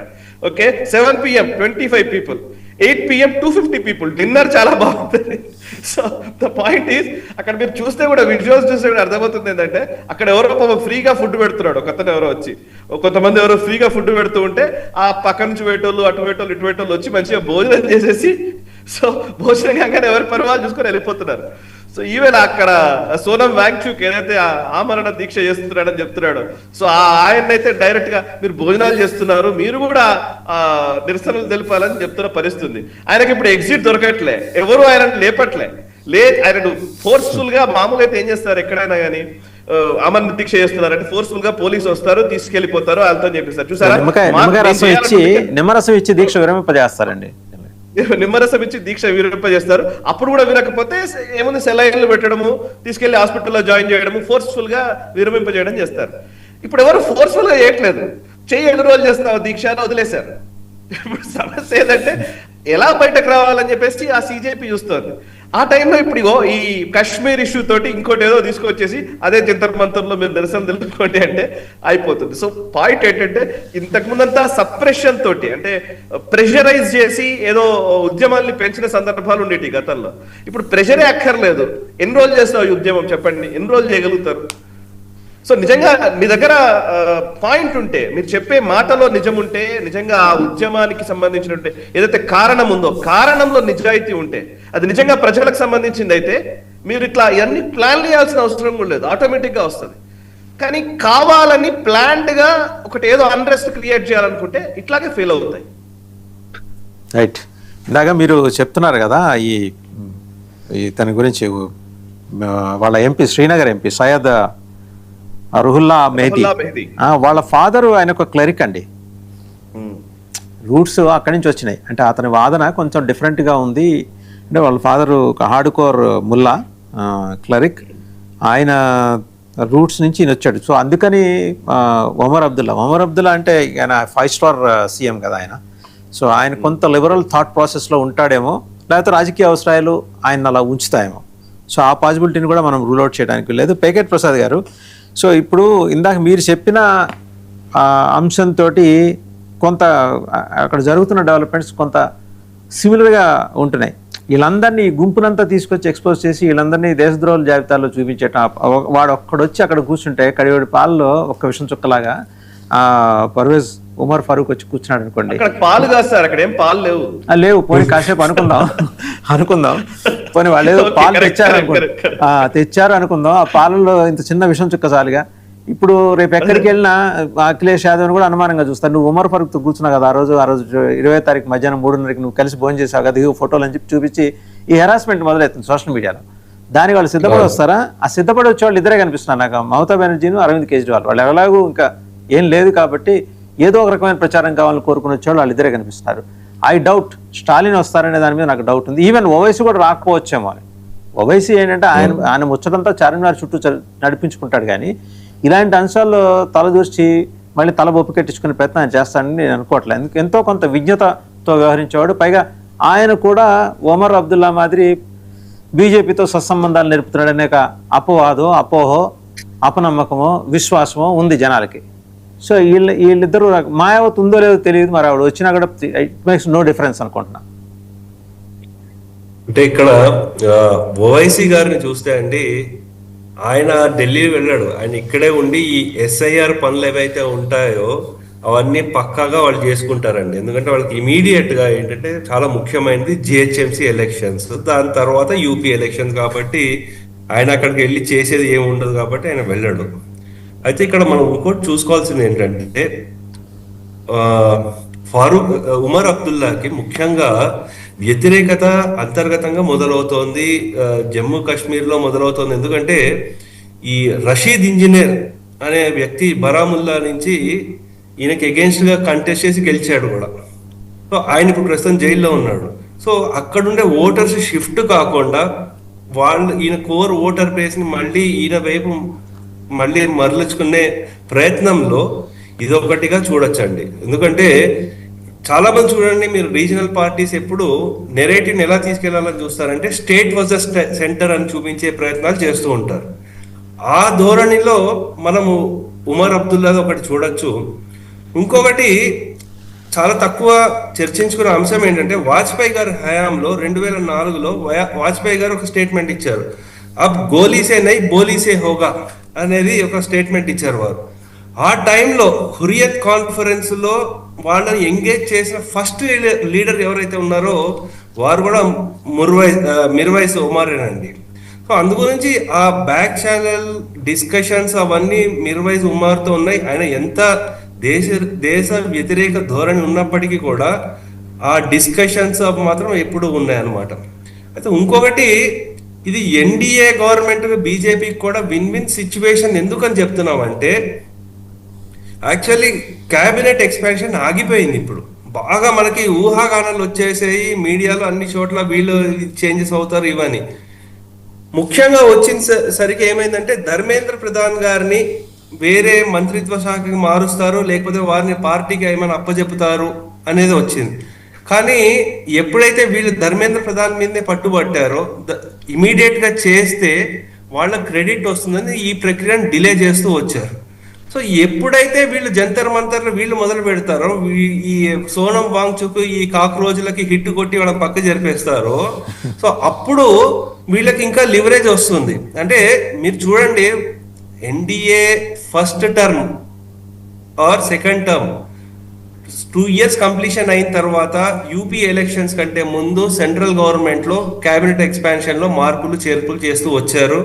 Okay, 7 PM 25 people, 8 PM 250 people, dinner చాలా బాగుంటుంది. సో ద పాయింట్ ఈస్, అక్కడ మీరు చూస్తే కూడా విజువల్స్ చూస్తే కూడా అర్థమవుతుంది ఏంటంటే, అక్కడ ఎవరో ఫ్రీగా ఫుడ్ పెడుతున్నాడు. ఒకతను ఎవరో వచ్చి, కొంతమంది ఎవరో ఫ్రీగా ఫుడ్ పెడుతూ ఉంటే ఆ పక్క నుంచి వేటోళ్ళు, అటు వేటోళ్ళు, ఇటు వేటోళ్ళు వచ్చి మంచిగా భోజనం చేసేసి, సో భోజనం కాగానే ఎవరి పర్వాలు చూసుకొని వెళ్ళిపోతున్నారు. సో ఈవెన్ అక్కడ సోనం వాంగ్చుక్ ఏదైతే ఆమరణ దీక్ష చేస్తున్నాడని చెప్తున్నాడు, సో ఆయన్నైతే డైరెక్ట్ గా మీరు భోజనాలు చేస్తున్నారు, మీరు కూడా నిరసనలు తెలిపాలని చెప్తున్న పరిస్థితి. ఆయనకి ఇప్పుడు ఎగ్జిట్ దొరకట్లే, ఎవరు ఆయన లేపట్లే. ఆయన ఫోర్స్ఫుల్ గా, మామూలు అయితే ఏం చేస్తారు ఎక్కడైనా కానీ, ఆమరణ దీక్ష చేస్తున్నారంటే ఫోర్స్ఫుల్ గా పోలీసు వస్తారు, తీసుకెళ్లిపోతారు, వాళ్ళతో చెప్పిస్తారు. చూసారా, నిమ్మరసం ఇచ్చి దీక్ష విరమింపజేస్తారండి. నిమ్మరసం ఇచ్చి దీక్ష విరమింపజేస్తారు. అప్పుడు కూడా వినకపోతే ఏముంది, సెలైన్లు పెట్టడము, తీసుకెళ్లి హాస్పిటల్లో జాయిన్ చేయడము, ఫోర్స్ఫుల్ గా విరమింపజేయడం చేస్తారు. ఇప్పుడు ఎవరు ఫోర్స్ఫుల్ గా చేయట్లేదు. చెయ్యి 5 రోజులు చేస్తావు దీక్ష అని వదిలేశారు. ఇప్పుడు సమస్య ఏంటంటే ఎలా బయటకు రావాలని చెప్పేసి ఆ సిజేపీ చూస్తుంది. ఆ టైంలో ఇప్పుడు ఈ కాశ్మీర్ ఇష్యూ తోటి ఇంకోటి ఏదో తీసుకొచ్చేసి అదే జంతర్ మంతర్ లో మీరు నిరసన తెలుపుకోండి అంటే అయిపోతుంది. సో పాయింట్ ఏంటంటే, ఇంతకు ముందంతా సప్రెషన్ తోటి, అంటే ప్రెషరైజ్ చేసి ఏదో ఉద్యమాల్ని పెంచిన సందర్భాలు ఉండేవి గతంలో. ఇప్పుడు ప్రెషరే అక్కర్లేదు. ఎన్ని రోజులు చేస్తావు ఈ ఉద్యమం చెప్పండి, ఎన్ని రోజులు చేయగలుగుతారు? సో నిజంగా మీ దగ్గర పాయింట్ ఉంటే, మీరు చెప్పే మాటలో నిజం ఉంటే, నిజంగా ఆ ఉద్యమానికి సంబంధించినట్టే ఏదైతే కారణం ఉందో కారణంలో నిజాయితీ ఉంటే, అది నిజంగా ప్రజలకు సంబంధించింది అయితే, మీరు ఇట్లా ఇవన్నీ ప్లాన్ చేయాల్సిన అవసరం కూడా లేదు, ఆటోమేటిక్ గా వస్తుంది. కానీ కావాలని ప్లాన్డ్ గా ఒకటి ఏదో అన్రెస్ట్ క్రియేట్ చేయాలనుకుంటే ఇట్లాగే ఫెయిల్ అవుతాయి. రైట్. ఇందాక మీరు చెప్తున్నారు కదా ఈ తన గురించి, వాళ్ళ ఎంపీ, శ్రీనగర్ ఎంపీ సయ్యద్ రుహుల్లా మెహదీ, వాళ్ళ ఫాదర్ ఆయన ఒక క్లరిక్ అండి. రూట్స్ అక్కడి నుంచి వచ్చినాయి. అంటే అతని వాదన కొంచెం డిఫరెంట్గా ఉంది. అంటే వాళ్ళ ఫాదరు ఒక హార్డ్ కోర్ ముల్లా, క్లరిక్, ఆయన రూట్స్ నుంచి ఈయన వచ్చాడు. సో అందుకని ఒమర్ అబ్దుల్లా అంటే ఆయన 5 స్టార్ సీఎం కదా ఆయన. సో ఆయన కొంత లిబరల్ థాట్ ప్రాసెస్లో ఉంటాడేమో, లేకపోతే రాజకీయ అవసరాలు ఆయన అలా ఉంచుతాయేమో. సో ఆ పాసిబిలిటీని కూడా మనం రూల్ అవుట్ చేయడానికి లేదు. పేకేట్ ప్రసాద్ గారు, సో ఇప్పుడు ఇందాక మీరు చెప్పిన అంశంతో కొంత అక్కడ జరుగుతున్న డెవలప్మెంట్స్ కొంత సిమిలర్గా ఉంటున్నాయి. వీళ్ళందరినీ గుంపునంతా తీసుకొచ్చి ఎక్స్పోజ్ చేసి వీళ్ళందరినీ దేశద్రోహుల జాబితాలో చూపించేట, వాడు ఒక్కడొచ్చి అక్కడ కూర్చుంటే కడివేడి పాలలో ఒక్క విషం చుక్కలాగా పర్వేజ్ ఉమర్ ఫారూక్ వచ్చి కూర్చున్నాడు అనుకోండి, పాలు కాస్తారు, అక్కడ ఏం పాలు లేవు. పోనీ కాసేపు అనుకుందాం పోనీ వాళ్ళు ఏదో పాలు తెచ్చారు అనుకుందాం. ఆ పాలలో ఇంత చిన్న విషం చుక్క చాలుగా. ఇప్పుడు రేపు ఎక్కడికి వెళ్ళినా అఖిలేష్ యాదవ్ కూడా అనుమానంగా చూస్తాను. నువ్వు ఉమర్ ఫారూక్తో కూర్చున్నావు కదా, ఆ రోజు 20వ తారీఖు మధ్యాహ్నం 3:30కి నువ్వు కలిసి భోజనం చేసావు కదా, ఇవి ఫోటోలు అని చెప్పి చూపించి ఈ హెరాస్మెంట్ మొదలవుతుంది సోషల్ మీడియాలో. దానికి వాళ్ళు సిద్ధపడి వస్తారా? ఆ సిద్ధపడి వచ్చే వాళ్ళు ఇద్దరే కనిపిస్తున్నారు నాకు, మమతా బెనర్జీను అరవింద్ కేజ్రీవాల్. వాళ్ళు ఎలాగూ ఇంకా ఏం లేదు కాబట్టి ఏదో ఒక రకమైన ప్రచారం కావాలని కోరుకుని వచ్చేవాళ్ళు వాళ్ళిద్దరే కనిపిస్తున్నారు. ఐ డౌట్ స్టాలిన్ వస్తారనే దాని మీద నాకు డౌట్ ఉంది. ఈవెన్ ఓవైసీ కూడా రాకపోవచ్చేమో అని. ఓవైసీ ఏంటంటే ఆయన ముచ్చటంతా చార్మినార్ చుట్టూ నడిపించుకుంటాడు, కానీ ఇలాంటి అంశాల్లో తలదూర్చి మళ్ళీ తల బొప్పికెట్టించుకునే ప్రయత్నం ఆయన చేస్తాడని నేను అనుకోవట్లేదు. ఎందుకు ఎంతో కొంత విజ్ఞతతో వ్యవహరించేవాడు. పైగా ఆయన కూడా ఒమర్ అబ్దుల్లా మాదిరి బీజేపీతో సత్సంబంధాలు నేర్పుతున్నాడనే అపోహో, అపనమ్మకమో, విశ్వాసమో ఉంది జనాలకి. సో వీళ్ళిద్దరూ మాయావతి ఉందో లేదో తెలియదు, మరి ఆవిడ వచ్చినా కూడా ఇట్ మేక్స్ నో డిఫరెన్స్ అనుకుంటున్నా. అంటే ఇక్కడ ఓవైసీ గారిని చూస్తే అండి, ఆయన ఢిల్లీ వెళ్ళాడు, ఆయన ఇక్కడే ఉండి ఈ SIR పనులు ఏవైతే ఉంటాయో అవన్నీ పక్కాగా వాళ్ళు చేసుకుంటారండి. ఎందుకంటే వాళ్ళకి ఇమీడియట్ గా ఏంటంటే చాలా ముఖ్యమైనది GHMC ఎలక్షన్స్, దాని తర్వాత UP ఎలక్షన్స్ కాబట్టి ఆయన అక్కడికి వెళ్ళి చేసేది ఏమి ఉండదు కాబట్టి ఆయన వెళ్ళాడు. అయితే ఇక్కడ మనం ఇంకోటి చూసుకోవాల్సింది ఏంటంటే ఉమర్ అబ్దుల్లాకి ముఖ్యంగా వ్యతిరేకత అంతర్గతంగా మొదలవుతోంది, జమ్మూ కాశ్మీర్లో మొదలవుతోంది. ఎందుకంటే ఈ రషీద్ ఇంజనీర్ అనే వ్యక్తి బరాముల్లా నుంచి ఈయనకి అగేన్స్ట్ గా కంటెస్ట్ చేసి గెలిచాడు కూడా. సో ఆయన ఇప్పుడు ప్రస్తుతం జైల్లో ఉన్నాడు. సో అక్కడుండే ఓటర్స్ షిఫ్ట్ కాకుండా వాళ్ళు ఈయన కోర్ ఓటర్ బేస్ ని మళ్ళీ ఈయన వైపు మళ్ళీ మరల్చుకునే ప్రయత్నంలో ఇదొకటిగా చూడొచ్చండి. ఎందుకంటే చాలా మంది చూడండి, మీరు రీజనల్ పార్టీస్ ఎప్పుడు నెరేటివ్ని ఎలా తీసుకెళ్లాలని చూస్తారంటే స్టేట్ వర్సెస్ సెంటర్ అని చూపించే ప్రయత్నాలు చేస్తూ ఉంటారు. ఆ ధోరణిలో మనము ఉమర్ అబ్దుల్లాది ఒకటి చూడొచ్చు. ఇంకొకటి చాలా తక్కువ చర్చించుకునే అంశం ఏంటంటే వాజ్పేయి గారి హయాంలో 2004లో వాజ్పేయి గారు ఒక స్టేట్మెంట్ ఇచ్చారు, అబ్ గోలీసే నై బోలీసే హోగా అనేది ఒక స్టేట్మెంట్ ఇచ్చారు వారు. ఆ టైంలో హురియత్ కాన్ఫరెన్స్ లో వాళ్ళని ఎంగేజ్ చేసిన ఫస్ట్ లీడర్ ఎవరైతే ఉన్నారో వారు కూడా మిర్వైస్ ఉమరేనండి. సో అందుగురించి ఆ బ్యాక్ ఛానల్ డిస్కషన్స్ అవన్నీ మిర్వైస్ ఉమర్తో ఉన్నాయి. ఆయన ఎంత దేశ వ్యతిరేక ధోరణి ఉన్నప్పటికీ కూడా ఆ డిస్కషన్స్ మాత్రం ఎప్పుడు ఉన్నాయన్నమాట. అయితే ఇంకొకటి, ఇది ఎన్డీఏ గవర్నమెంట్ బీజేపీకి కూడా విన్ విన్ సిచ్యువేషన్. ఎందుకని చెప్తున్నామంటే యాక్చువల్లీ క్యాబినెట్ ఎక్స్పాన్షన్ ఆగిపోయింది. ఇప్పుడు బాగా మనకి ఊహాగానాలు వచ్చేసాయి మీడియాలో, అన్ని చోట్ల వీళ్ళు చేంజెస్ అవుతారు ఇవని. ముఖ్యంగా వచ్చిన సరికి ఏమైందంటే ధర్మేంద్ర ప్రధాన్ గారిని వేరే మంత్రిత్వ శాఖకి మారుస్తారు, లేకపోతే వారిని పార్టీకి ఏమైనా అప్పచెప్పుతారు అనేది వచ్చింది. కానీ ఎప్పుడైతే వీళ్ళు ధర్మేంద్ర ప్రధాన్ మీదనే పట్టుబట్టారో ఇమీడియట్ గా చేస్తే వాళ్ళ క్రెడిట్ వస్తుందని ఈ ప్రక్రియను డిలే చేస్తూ వచ్చారు. సో ఎప్పుడైతే వీళ్ళు జంతర్ మంతర్లు వీళ్ళు మొదలు పెడతారో, ఈ సోనం వాంగ్చుక్ ఈ కాక్రోజులకి హిట్ కొట్టి వాళ్ళ పక్క జరిపేస్తారో, సో అప్పుడు వీళ్ళకి ఇంకా లివరేజ్ వస్తుంది. అంటే మీరు చూడండి, NDA first term are second term 2 years completion అయిన తర్వాత యూపీ ఎలక్షన్స్ కంటే ముందు సెంట్రల్ గవర్నమెంట్ లో క్యాబినెట్ ఎక్స్పాన్షన్ లో మార్పులు చేర్పులు చేస్తూ వచ్చారు.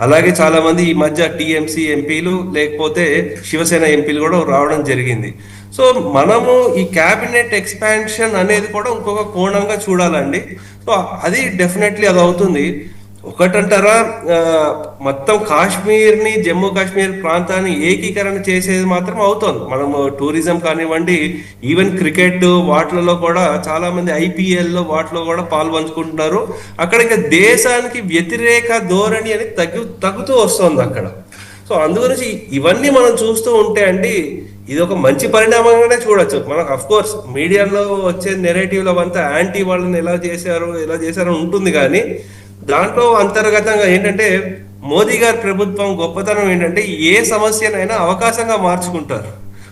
అలాగే చాలా మంది ఈ మధ్య టీఎంసీ ఎంపీలు లేకపోతే శివసేన ఎంపీలు కూడా రావడం జరిగింది. సో మనము ఈ క్యాబినెట్ ఎక్స్పాన్షన్ అనేది కూడా ఇంకొక కోణంగా చూడాలండి. సో అది డెఫినెట్లీ అది అవుతుంది. ఒకటంటారా, మొత్తం కాశ్మీర్ని జమ్మూ కాశ్మీర్ ప్రాంతాన్ని ఏకీకరణ చేసేది మాత్రం అవుతుంది. మనము టూరిజం కానివ్వండి, ఈవెన్ క్రికెట్ వాటిలలో కూడా చాలా మంది IPLలో వాటిలో కూడా పాల్పంచుకుంటున్నారు. అక్కడ ఇంకా దేశానికి వ్యతిరేక ధోరణి అనేది తగ్గుతూ వస్తుంది అక్కడ. సో అందుగురించి ఇవన్నీ మనం చూస్తూ ఉంటే అండి ఇది ఒక మంచి పరిణామంగానే చూడొచ్చు. మనకు అఫ్ కోర్స్ మీడియాలో వచ్చే నెరేటివ్లు అవంతా యాంటీ వాళ్ళని ఎలా చేశారు ఉంటుంది. కానీ దాంట్లో అంతర్గతంగా ఏంటంటే మోదీ గారి ప్రభుత్వం గొప్పతనం ఏంటంటే ఏ సమస్యనైనా అవకాశంగా మార్చుకుంటారు.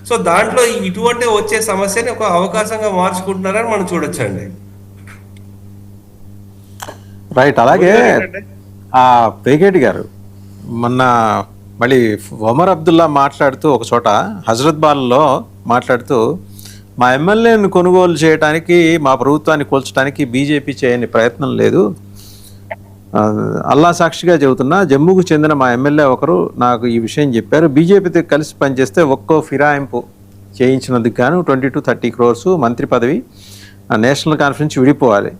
సో దాంట్లో ఇటువంటి వచ్చే సమస్యని ఒక అవకాశంగా మార్చుకుంటున్నారని మనం చూడొచ్చండి. రైట్. అలాగే పేగేటి గారు మొన్న మళ్ళీ ఒమర్ అబ్దుల్లా మాట్లాడుతూ ఒక చోట హజరత్బాల్లో మాట్లాడుతూ మా ఎమ్మెల్యేను కొనుగోలు చేయడానికి మా ప్రభుత్వాన్ని కూల్చడానికి బీజేపీ చేయని ప్రయత్నం లేదు, అల్లా సాక్షిగా చెబుతున్నా, జమ్మూకు చెందిన మా ఎమ్మెల్యే ఒకరు నాకు ఈ విషయం చెప్పారు, బీజేపీతో కలిసి పనిచేస్తే ఒక్కో ఫిరాయింపు చేయించినందుకు గాను 20 to 30 crores మంత్రి పదవి, నేషనల్ కాన్ఫరెన్స్ విడిపోవాలి,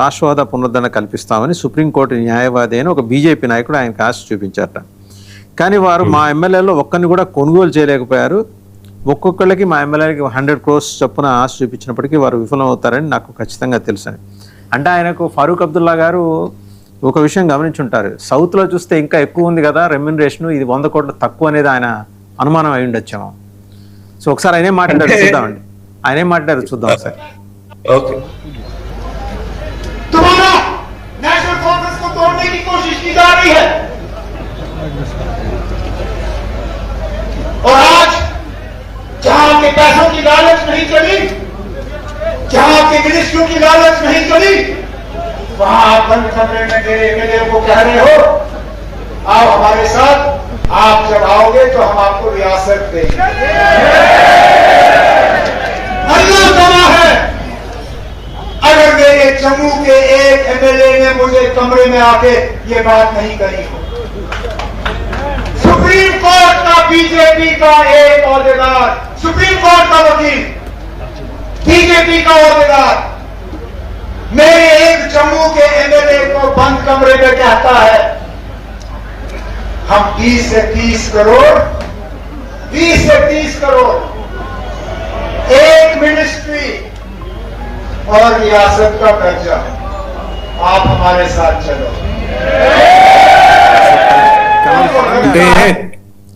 రాష్ట్ర హోదా పునరుద్ధరణ కల్పిస్తామని సుప్రీంకోర్టు న్యాయవాది అయిన ఒక బీజేపీ నాయకుడు ఆయనకు ఆశ చూపించారట. కానీ వారు మా ఎమ్మెల్యేలో ఒక్కరిని కూడా కొనుగోలు చేయలేకపోయారు, ఒక్కొక్కళ్ళకి మా ఎమ్మెల్యేకి 100 crores చొప్పున ఆశ చూపించినప్పటికీ వారు విఫలం అవుతారని నాకు ఖచ్చితంగా తెలుసని. అంటే ఆయనకు ఫరూక్ అబ్దుల్లా గారు ఒక విషయం గమనించుంటారు, సౌత్లో చూస్తే ఇంకా ఎక్కువ ఉంది కదా రెమ్యునరేషన్, ఇది 100 కోట్లు తక్కువ అనేది ఆయన అనుమానం అయి ఉండొచ్చేమో. సో ఒకసారి ఆయనే మాట్లాడారు చూద్దామండి, ఆయనే మాట్లాడారు చూద్దాం సార్. ఓకే. तुम्हारा नेशनल कांफ्रेंस को तोड़ने की कोशिश की जा रही है, और आज आपके पैसों की लालच नहीं चली, जहां आपके मिनिस्ट्रियों की लालच नहीं चली, वहां आप बंद कमरे में मेरे एमएलए को कह रहे हो आओ हमारे साथ, आप जब आओगे तो हम आपको रियासत देंगे। अल्लाह गवाह है, अगर मेरे जम्मू के एक एमएलए ने मुझे कमरे में आके ये बात नहीं कही हो। सुप्रीम कोर्ट का बीजेपी का एक औहदेदार, सुप्रीम कोर्ट का वकील, बीजेपी का औहदेदार मेरे एक जम्मू के एमएलए को बंद कमरे में कहता है हम 20 से 30 करोड़ एक मिनिस्ट्री और रियासत का दर्जा, आप हमारे साथ चलो।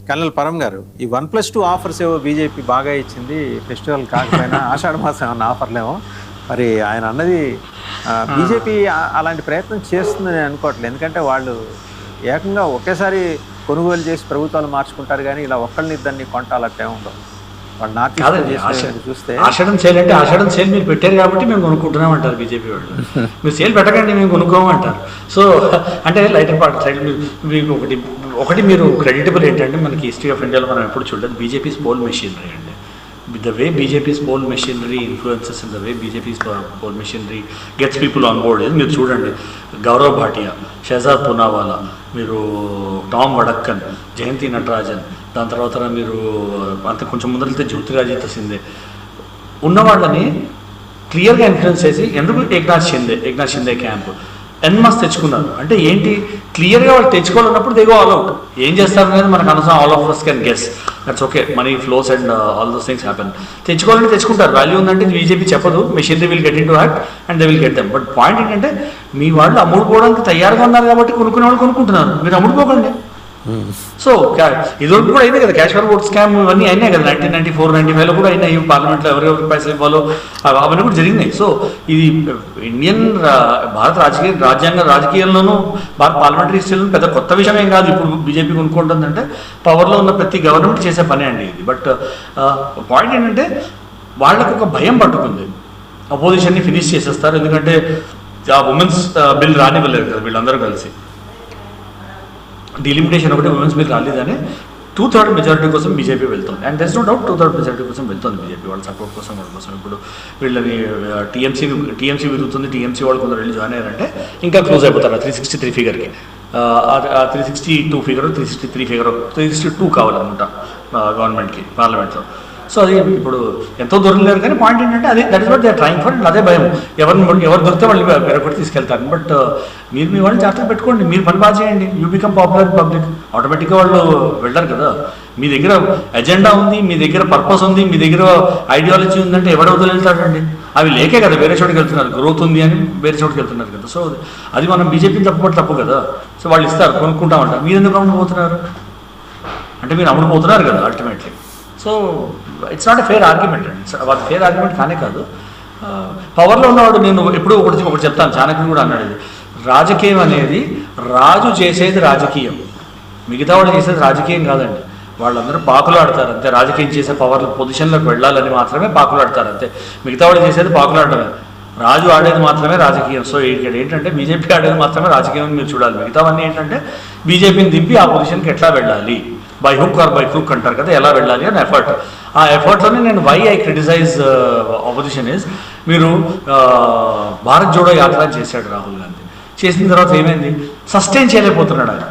కల్నల్ పరం గారు, ఈ 1+2 ఆఫర్స్ ఏవో బీజేపీ బాగా ఇచ్చింది, ఫెస్టివల్ కాకపోయినా ఆషాఢ మాసం ఏమన్నా ఆఫర్లేమో, మరి ఆయన అన్నది బీజేపీ అలాంటి ప్రయత్నం చేస్తుందని అనుకోవట్లేదు. ఎందుకంటే వాళ్ళు ఏకంగా ఒకేసారి కొనుగోలు చేసి ప్రభుత్వాలు మార్చుకుంటారు, కానీ ఇలా ఒక్కళ్ళని ఇద్దరిని కొంటాలంటే ఉండవు. వాళ్ళు నార్త్ చూస్తే ఆషాఢం సేల్ అంటే ఆషాఢం సేల్ మీరు పెట్టారు కాబట్టి మేము కొనుక్కుంటున్నాం అంటారు బీజేపీ వాళ్ళు. మీరు సేల్ పెట్టకండి మేము కొనుక్కోమంటారు. సో అంటే లైటర్ పార్ట్ సైడ్ మీకు ఒకటి మీరు క్రెడిటబుల్ ఏంటంటే మనకి హిస్టరీ ఆఫ్ ఇండియాలో మనం ఎప్పుడు చూడలేదు, బీజేపీస్ పోల్ మెషినరీ అండి. The way BJP's poll machinery influences and the way BJP's poll machinery gets people on board is, మీరు చూడండి గౌరవ్ భాటియా, షహజాద్ పూనావాలా, మీరు టామ్ వడక్కన్, జయంతి నటరాజన్, దాని తర్వాత మీరు అంత కొంచెం ముందరితే జ్యోతిరాజిత్ సింధే ఉన్న వాళ్ళని క్లియర్గా ఇన్ఫ్లుయెన్స్ చేసి ఎందుకు ఏక్నాథ్ షిందే క్యాంప్ ఎన్మాస్ తెచ్చుకున్నారు. అంటే ఏంటి, క్లియర్గా వాళ్ళు తెచ్చుకోవాలన్నప్పుడు దే గో ఆల్ అవుట్. ఏం చేస్తారు అనేది మనకు అనవసరం, all of us can guess, that's okay, money flows and all those things happen. తెచ్చుకోవాలంటే తెచ్చుకుంటారు, వాల్యూ ఉందంటే బీజేపీ చెప్పదు, machinery will get in to act and they will get them. But point ఏంటంటే మీ వాళ్ళు అమ్ముడుపోవడానికి తయారుగా ఉన్నారు కాబట్టి కొనుక్కునే వాళ్ళు కొనుక్కుంటున్నారు, మీరు అమ్ముడుపోకండి. సో ఇదివరకు కూడా అయినాయి కదా, క్యాష్ ఫర్ ఓట్ స్కామ్ ఇవన్నీ అయినాయి కదా, 1994-95లో కూడా అయినాయి. పార్లమెంట్లో ఎవరెవరికి పైసలు ఇవ్వాలో అవన్నీ కూడా జరిగినాయి. సో ఇది ఇండియన్ భారత రాజకీయాల్లోనూ పార్లమెంటరీ హిస్టరీలో పెద్ద కొత్త విషయం ఏం కాదు. ఇప్పుడు బీజేపీ కొనుక్కుంటుందంటే పవర్లో ఉన్న ప్రతి గవర్నమెంట్ చేసే పనే అండి ఇది. బట్ పాయింట్ ఏంటంటే వాళ్ళకు ఒక భయం పట్టుకుంది, అపోజిషన్ని ఫినిష్ చేసేస్తారు, ఎందుకంటే ఆ ఉమెన్స్ బిల్ రానివ్వలేదు కదా వీళ్ళందరూ కలిసి. డిలిమిటేషన్ ఒకటి ఉమెన్స్ బిల్ రాలేదని 2/3 మెజారిటీ కోసం బీజేపీ వెళ్తుంది. And there's no doubt 2/3 majority కోసం వెళ్తుంది బీజేపీ, వాళ్ళ సపోర్ట్ కోసం వాళ్ళ కోసం. ఇప్పుడు వీళ్ళని టీఎంసీ విరుగుతుంది, టీఎంసీ వాళ్ళు కొందరు వెళ్ళి జాయిన్ అయ్యారంటే ఇంకా క్లోజ్ అయిపోతారు 363 ఫిగర్కి. 362 ఫిగర్, 363 ఫిగర్, 362 కావాలన్నమాట గవర్నమెంట్కి పార్లమెంట్లో. సో అది ఇప్పుడు ఎంతో దూరం లేరు, కానీ పాయింట్ ఏంటంటే అది that is what they are trying for. అదే భయం, ఎవరు దొరికితే వాళ్ళు వేరొకటి తీసుకెళ్తారు. బట్ మీరు మీ వాళ్ళని జాగ్రత్తగా పెట్టుకోండి, మీరు పని బాగా చేయండి, you become popular in public, ఆటోమేటిక్గా వాళ్ళు వెళ్ళారు కదా. మీ దగ్గర ఎజెండా ఉంది, మీ దగ్గర పర్పస్ ఉంది, మీ దగ్గర ఐడియాలజీ ఉందంటే ఎవడ వదిలి వెళ్తాడండి. అవి లేకే కదా వేరే చోటుకి వెళ్తున్నారు, గ్రోత్ ఉంది అని వేరే చోటుకి వెళ్తున్నారు కదా. సో అది మనం బీజేపీని తప్పు కదా. సో వాళ్ళు ఇస్తారు, కొనుక్కుంటామంటారు, మీరు ఎందుకు అమ్ముడుపోతున్నారు అంటే మీరు అమ్ముడుపోతున్నారు కదా ultimately. So it's not a fair argument అండి, వాళ్ళ ఫెయిర్ ఆర్గ్యుమెంట్ కానే కాదు. పవర్లో ఉన్నవాడు, నేను ఎప్పుడు ఒకటి చెప్తాను, చాణక్యుడు కూడా అన్నాడు ఇది, రాజకీయం అనేది రాజు చేసేది రాజకీయం, మిగతా వాళ్ళు చేసేది రాజకీయం కాదండి. వాళ్ళందరూ పాకులాడతారు అంతే, రాజకీయం చేసే పవర్ పొజిషన్లోకి వెళ్ళాలని మాత్రమే పాకులాడతారు అంతే, మిగతా వాళ్ళు చేసేది పాకులాడటమే. రాజు ఆడేది మాత్రమే రాజకీయం. సో ఇక్కడ ఏంటంటే బీజేపీ ఆడేది మాత్రమే రాజకీయం మీరు చూడాలి, మిగతావన్నీ ఏంటంటే బీజేపీని దింపి ఆ పొజిషన్కి ఎట్లా వెళ్ళాలి, by hook or by crook అంటారు కదా, ఎలా వెళ్ళాలి అని ఎఫర్ట్. ఆ ఎఫర్ట్లోనే నేను why I criticize opposition is, మీరు భారత్ జోడో యాత్ర చేశాడు రాహుల్ గాంధీ, చేసిన తర్వాత ఏమైంది, సస్టైన్ చేయలేకపోతున్నాడు ఆయన.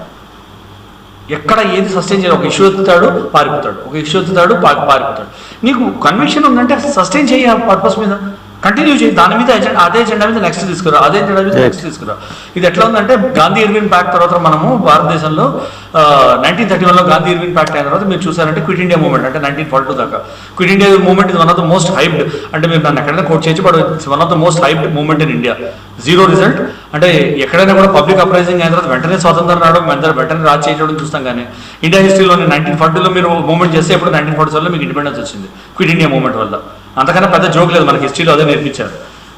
ఎక్కడ ఏది సస్టైన్ చేయాలి, ఒక ఇష్యూ ఎత్తుతాడు పారిపోతాడు, ఒక ఇష్యూ ఎత్తుతాడు పారిపోతాడు. నీకు కన్విక్షన్ ఉందంటే సస్టైన్ చేయ పర్పస్ మీద కంటిన్యూ చేయి, దాని మీద అదే ఎజెండా మీద నెక్స్ట్ తీసుకురా, అదే ఎజెండా మీద నెక్స్ట్ తీసుకురా. ఇది ఎట్లా ఉందంటే గాంధీ ఇర్విన్ ప్యాక్ట్ తర్వాత మనము భారతదేశంలో 1931లో గాంధీ ఇర్విన్ ప్యాక్ట్ అయిన తర్వాత మీరు చూసారంటే క్విట్ ఇండియా మూవ్మెంట్, అంటే 1942 దాకా క్విట్ ఇండియా మూవ్మెంట్ ఇది one of the most hyped, అంటే మీరు దాన్ని ఎక్కడైనా కోట్ చేయొచ్చు, but it's one of the most hyped movement in India. Zero result, అంటే ఎక్కడైనా కూడా పబ్లిక్ అప్రైజింగ్ అయిన తర్వాత వెంటనే స్వాతంత్రం రావడం, వెంటనే రాజ్ చేయడం చూస్తాం. కానీ ఇండియా హిస్టరీలోని 1940లో మీరు మూవ్మెంట్ చేస్తే ఇప్పుడు 1947లో మీకు ఇండిపెండెన్స్ వచ్చింది క్విట్ ఇండియా మూవ్మెంట్ వల్ల. అంతకన్నా పెద్ద జోక్ లేదు, మనకి హిస్టరీలో అదే నేర్పించారు.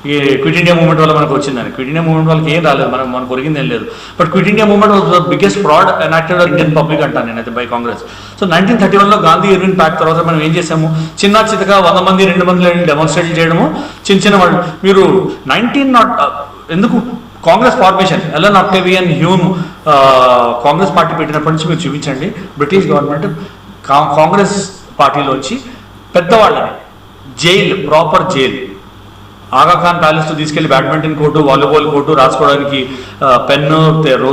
ఈ క్విట్ ఇండియా మూవ్మెంట్ వల్ల మనకు వచ్చిందని, క్విట్ ఇండియా మూవ్మెంట్ వాళ్ళకి ఏం రాలేదు, మనకు ఒరిగింది ఏం లేదు. But quit India movement was the biggest fraud enacted Indian public అంటాను నేనైతే బై కాంగ్రెస్. సో 1931లో గాంధీ ఇర్విన్ ప్యాక్ట్ తర్వాత మనం ఏం చేసాము, చిన్న చితగా 100 మంది 2 మంది డెమాన్స్ట్రేట్ చేయడము, చిన్న వాళ్ళు. మీరు 19 ఎందుకు కాంగ్రెస్ ఫార్మేషన్, ఎల్ఎన్ ఆక్టేవియన్ హ్యూమ్ కాంగ్రెస్ పార్టీ పెట్టినప్పటి నుంచి మీరు చూపించండి, బ్రిటిష్ గవర్నమెంట్ కాంగ్రెస్ పార్టీలోంచి పెద్దవాళ్ళని jail, proper jail, Aga Khan palace తీసుకెళ్లి బ్యాడ్మింటన్ కోర్టు, వాలీబాల్ కోర్టు, రాసుకోవడానికి పెన్ను,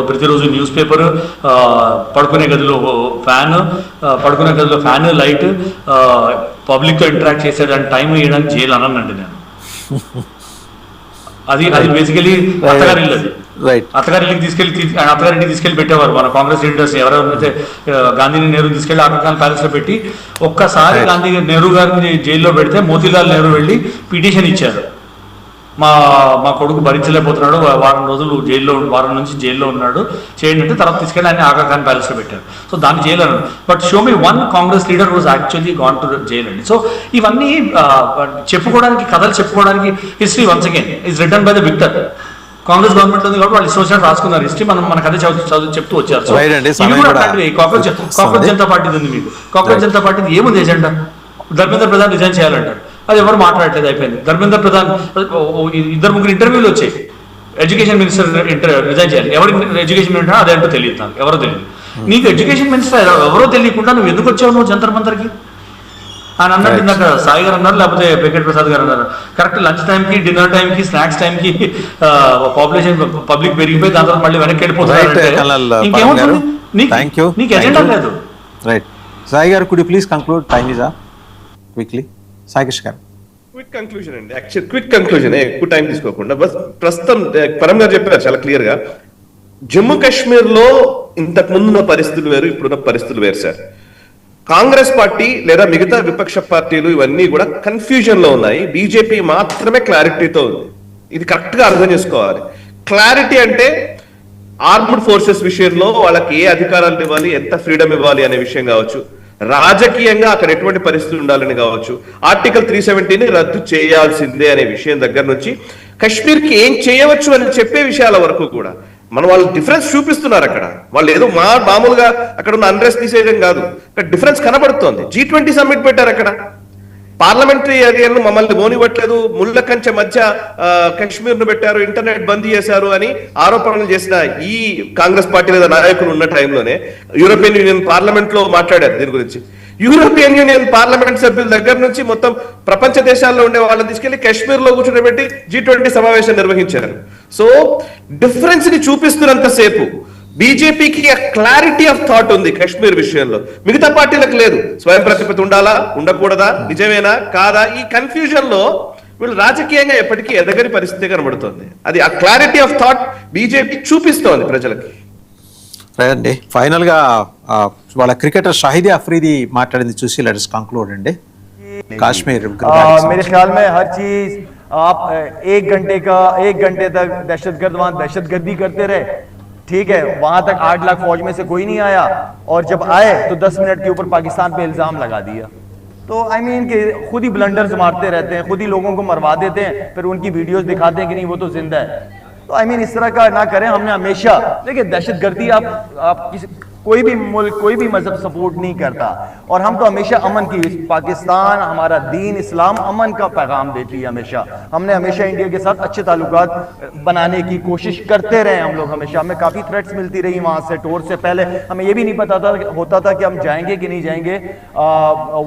ప్రతిరోజు న్యూస్ పేపర్, పడుకునే గదిలో ఫ్యాన్, పడుకునే గదిలో ఫ్యాన్, లైట్, పబ్లిక్తో ఇంటరాక్ట్ చేసేదానికి టైం ఇవ్వడానికి జైలు అనండి నేను. అది బేసికలీ అత్తగారిల్లు. అది అత్తగారింటికి తీసుకెళ్లి పెట్టేవారు మన కాంగ్రెస్ లీడర్స్. ఎవరైతే గాంధీని నెహ్రూ తీసుకెళ్లి ఆగాఖాన్ ప్యాలెస్ లో పెట్టి, ఒక్కసారి గాంధీ నెహ్రూ గారిని జైల్లో పెడితే మోతీలాల్ నెహ్రూ వెళ్ళి పిటిషన్ ఇచ్చారు, మా కొడుకు భరించలేకపోతున్నాడు, వారం నుంచి జైల్లో ఉన్నాడు, చేయండి అంటే తర్వాత తీసుకెళ్ళి ఆయన ఆగాఖాన్ ప్యాలెస్ లో పెట్టారు. సో దాన్ని జైలు అన్నాడు. But show me one Congress leader was actually gone to jail అండి. సో ఇవన్నీ చెప్పుకోవడానికి, కథలు చెప్పుకోవడానికి history once again is written by the victor. Congress government ఉంది కాబట్టి వాళ్ళు ఇష్టం రాసుకున్నారు హిస్టరీ, మన కథ చెప్తూ వచ్చారు. కాంగ్రెస్ జనతా పార్టీ ఉంది మీకు. కాంగ్రెస్ జనతా పార్టీ ఏముంది ఎజెండా? ధర్మేంద్ర ప్రధాన్ రిజైన్ చేయాలంటారు, అది ఎవరు మాట్లాడలేదు, అయిపోయింది. ధర్మేంద్ర ప్రధాన్ 2-3 ఇంటర్వ్యూలు వచ్చాయి, ఎడ్యుకేషన్ మినిస్టర్ రిజైన్ చేయాలి. ఎవరు ఎడ్యుకేషన్ మినిస్టర్ అదేంటో తెలియదు, నాకు ఎవరో తెలియదు. నీకు ఎడ్యుకేషన్ మినిస్టర్ ఎవరో తెలియకుండా నువ్వు ఎందుకు వచ్చావు నువ్వు జంతర్ మంతర్కి అని అన్నట్టు ఇందాక సాయి గారు అన్నారు, లేకపోతే వెంకట ప్రసాద్ గారు అన్నారు. కరెక్ట్ లంచ్ టైంకి, డిన్నర్ టైంకి, స్నాక్స్ టైంకి పాపులేషన్ పబ్లిక్ పెరిగిపోయి దాని తర్వాత మళ్ళీ వెనక్కి వెళ్ళిపోతున్నారు. ఇంకేమవుతుంది? నీకు ఎజెండా లేదు. రైట్ సాయి గారు, could you please conclude? Time is up quickly. Sai Krishna గారు, క్విక్ కంక్లూజన్ అండి. యాక్చువల్ క్విక్ కంక్లూజన్, ఎక్కువ టైం తీసుకోకుండా. బస్ ప్రస్తుతం పరం గారు చెప్పారు చాలా క్లియర్ గా, జమ్మూ కాశ్మీర్ లో ఇంతకు ముందున్న పరిస్థితులు వేరు, ఇప్పుడున్న పరిస్థితులు వేరు సార్. కాంగ్రెస్ పార్టీ లేదా మిగతా విపక్ష పార్టీలు ఇవన్నీ కూడా కన్ఫ్యూజన్ లో ఉన్నాయి. బీజేపీ మాత్రమే క్లారిటీతో ఉంది. ఇది కరెక్ట్ గా అర్థం చేసుకోవాలి. క్లారిటీ అంటే ఆర్మ్డ్ ఫోర్సెస్ విషయంలో వాళ్ళకి ఏ అధికారాలు ఇవ్వాలి, ఎంత ఫ్రీడమ్ ఇవ్వాలి అనే విషయం కావచ్చు, రాజకీయంగా అక్కడ ఎటువంటి పరిస్థితులు ఉండాలని కావచ్చు, ఆర్టికల్ 370ని రద్దు చేయాల్సిందే అనే విషయం దగ్గర నుంచి కశ్మీర్ కి ఏం చేయవచ్చు అని చెప్పే విషయాల వరకు కూడా వాళ్ళు డిఫరెన్స్ చూపిస్తున్నారు. అక్కడ వాళ్ళు ఏదో మామూలుగా అక్కడ ఉన్న అన్రెస్ట్ తీసేయడం కాదు, అక్కడ డిఫరెన్స్ కనబడుతోంది. G20 సమ్మిట్ పెట్టారు, అక్కడ పార్లమెంటరీ ఏరియాను మమ్మల్ని మోనివ్వట్లేదు, ముళ్ళ కంచె మధ్య కశ్మీర్ ను పెట్టారు, ఇంటర్నెట్ బంద్ చేశారు అని ఆరోపణలు చేసిన ఈ కాంగ్రెస్ పార్టీ లేదా నాయకులు ఉన్న టైంలోనే యూరోపియన్ యూనియన్ పార్లమెంట్ లో మాట్లాడారు దీని గురించి. యూరోపియన్ యూనియన్ పార్లమెంట్ సభ్యుల దగ్గర నుంచి మొత్తం ప్రపంచ దేశాల్లో ఉండే వాళ్ళని తీసుకెళ్లి కశ్మీర్ లో కూర్చోబెట్టి G20 సమావేశం నిర్వహించారు. సో డిఫరెన్స్ ని చూపిస్తున్నంతసేపు బీజేపీకి క్లారిటీ ఆఫ్ థాట్ ఉంది కశ్మీర్ విషయంలో, మిగతా పార్టీలకు లేదు. స్వయం ప్రతిపత్తి ఉండాలా, ఉండకూడదా, నిజమేనా కాదా, ఈ కన్ఫ్యూజన్ లో వీళ్ళు రాజకీయంగా ఎప్పటికీ ఎదగని పరిస్థితి కనబడుతుంది. అది ఆ క్లారిటీ ఆఫ్ థాట్ బీజేపీ చూపిస్తోంది ప్రజలకి. అండి ఫైనల్ గా వాళ్ళ క్రికెటర్ షాహిద్ అఫ్రీది మాట్లాడింది చూసి లెట్స్ కంక్లూడ్ అండి. కాశ్మీర్ मेरे ख्याल में हर चीज आप 1 घंटे तक दहशतगर्द वहां दहशतगर्दी करते रहे, ठीक है, वहां तक 8 लाख फौज में से कोई नहीं आया, और जब आए तो 10 मिनट के ऊपर पाकिस्तान पे इल्जाम लगा दिया. तो आई मीन कि खुद ही ब्लंडर्स मारते रहते हैं, खुद ही लोगों को मरवा देते हैं, फिर उनकी वीडियोस दिखाते हैं कि नहीं वो तो जिंदा है. तो आई मीन इस तरह का ना करें. हमने हमेशा देखिए दहशतगर्दी आप कोई भी मुल्क, कोई भी मजहब सपोर्ट नहीं करता, और हम तो हमेशा अमन की, पाकिस्तान हमारा दीन इस्लाम अमन का पैगाम देती है हमेशा. हमने हमेशा इंडिया के साथ अच्छे ताल्लुकात बनाने की कोशिश करते रहे हम लोग हमेशा. हमें काफ़ी थ्रेट्स मिलती रही वहाँ से, टूर से पहले हमें ये भी नहीं पता होता था कि हम जाएंगे कि नहीं जाएंगे.